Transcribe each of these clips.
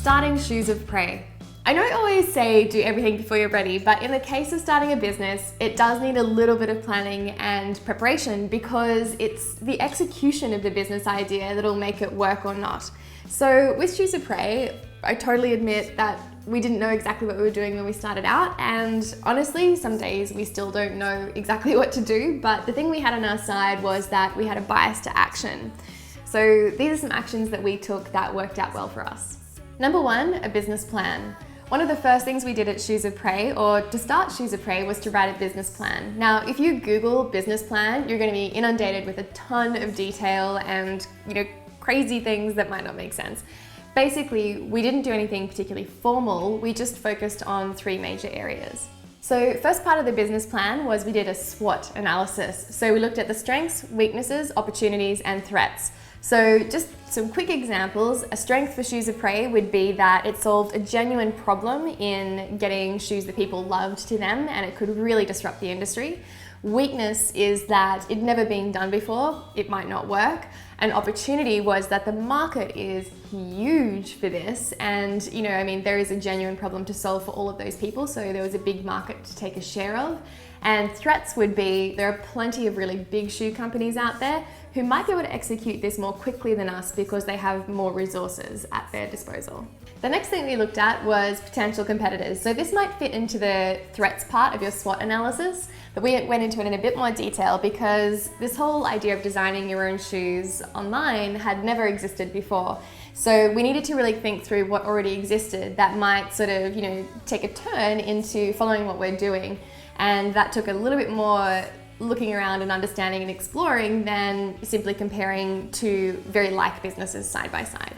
Starting Shoes of Prey. I don't always say do everything before you're ready, but in the case of starting a business, it does need a little bit of planning and preparation because it's the execution of the business idea that'll make it work or not. So with Shoes of Prey, I totally admit that we didn't know exactly what we were doing when we started out, and honestly, some days we still don't know exactly what to do, but the thing we had on our side was that we had a bias to action. So these are some actions that we took that worked out well for us. Number one, a business plan. One of the first things we did at Shoes of Prey, or to start Shoes of Prey, was to write a business plan. Now, if you Google business plan, you're going to be inundated with a ton of detail and, crazy things that might not make sense. Basically, we didn't do anything particularly formal, we just focused on three major areas. So first part of the business plan was we did a SWOT analysis. So we looked at the strengths, weaknesses, opportunities, and threats. So just some quick examples. A strength for Shoes of Prey would be that it solved a genuine problem in getting shoes that people loved to them, and it could really disrupt the industry. Weakness is that it'd never been done before, it might not work. An opportunity was that the market is huge for this, and there is a genuine problem to solve for all of those people, so there was a big market to take a share of. And threats would be, there are plenty of really big shoe companies out there who might be able to execute this more quickly than us because they have more resources at their disposal. The next thing we looked at was potential competitors. So this might fit into the threats part of your SWOT analysis, but we went into it in a bit more detail because this whole idea of designing your own shoes online had never existed before. So we needed to really think through what already existed that might sort of, take a turn into following what we're doing. And that took a little bit more looking around and understanding and exploring than simply comparing two very like businesses side by side.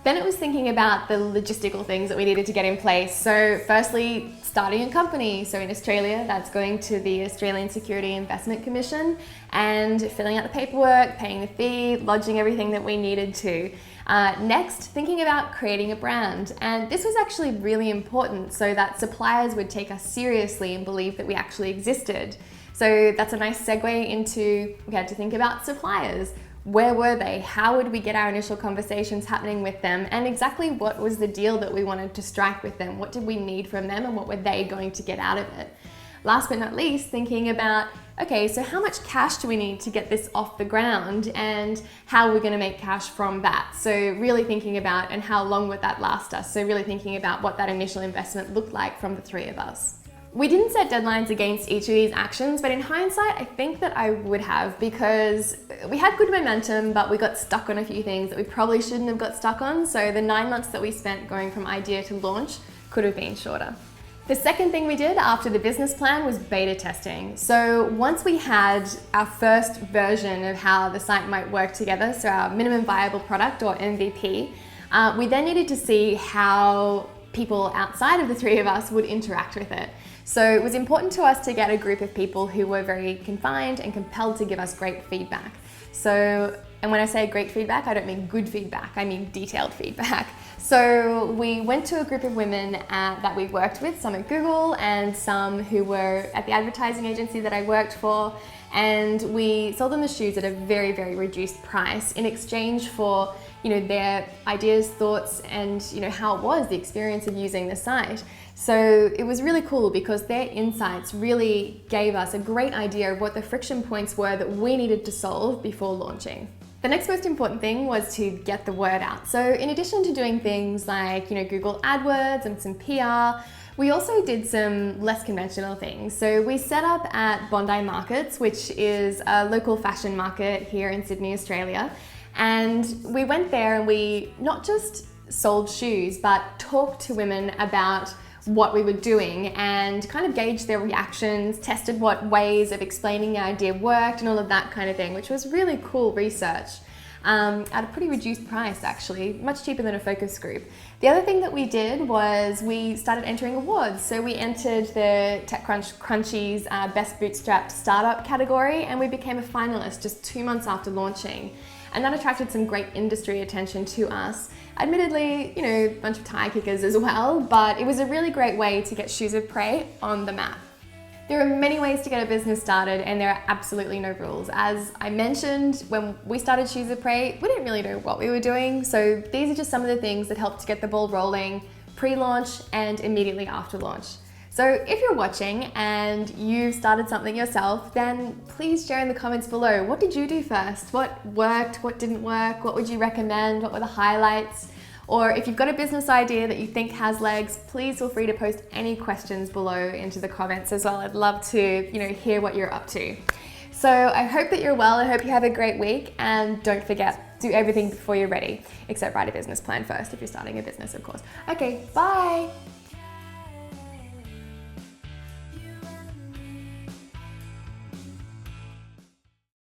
Then it was thinking about the logistical things that we needed to get in place. So firstly, starting a company. So in Australia, that's going to the Australian Security Investment Commission and filling out the paperwork, paying the fee, lodging everything that we needed to. Next, thinking about creating a brand. And this was actually really important so that suppliers would take us seriously and believe that we actually existed. So that's a nice segue into, we had to think about suppliers. Where were they? How would we get our initial conversations happening with them? And exactly what was the deal that we wanted to strike with them? What did we need from them and what were they going to get out of it? Last but not least, thinking about, okay, so how much cash do we need to get this off the ground and how are we going to make cash from that? So really thinking about, and how long would that last us? So really thinking about what that initial investment looked like from the three of us. We didn't set deadlines against each of these actions, but in hindsight, I think that I would have because we had good momentum, but we got stuck on a few things that we probably shouldn't have got stuck on. So the 9 months that we spent going from idea to launch could have been shorter. The second thing we did after the business plan was beta testing. So once we had our first version of how the site might work together, so our minimum viable product or MVP, we then needed to see how people outside of the three of us would interact with it. So it was important to us to get a group of people who were very confined and compelled to give us great feedback. And when I say great feedback, I don't mean good feedback, I mean detailed feedback. So we went to a group of women that we worked with, some at Google and some who were at the advertising agency that I worked for, and we sold them the shoes at a very, very reduced price in exchange for their ideas, thoughts, and how it was, the experience of using the site. So it was really cool because their insights really gave us a great idea of what the friction points were that we needed to solve before launching. The next most important thing was to get the word out. So in addition to doing things like Google AdWords and some PR, we also did some less conventional things. So we set up at Bondi Markets, which is a local fashion market here in Sydney, Australia. And we went there and we not just sold shoes, but talked to women about what we were doing and kind of gauged their reactions, tested what ways of explaining the idea worked and all of that kind of thing, which was really cool research at a pretty reduced price actually, much cheaper than a focus group. The other thing that we did was we started entering awards. So we entered the TechCrunch's Best Bootstrapped Startup category and we became a finalist just 2 months after launching. And that attracted some great industry attention to us. Admittedly, a bunch of tire kickers as well, but it was a really great way to get Shoes of Prey on the map. There are many ways to get a business started, and there are absolutely no rules. As I mentioned, when we started Shoes of Prey, we didn't really know what we were doing. So these are just some of the things that helped to get the ball rolling pre-launch and immediately after launch. So if you're watching and you started something yourself, then please share in the comments below. What did you do first? What worked? What didn't work? What would you recommend? What were the highlights? Or if you've got a business idea that you think has legs, please feel free to post any questions below into the comments as well. I'd love to, hear what you're up to. So I hope that you're well. I hope you have a great week, and don't forget, do everything before you're ready, except write a business plan first if you're starting a business, of course. Okay, bye.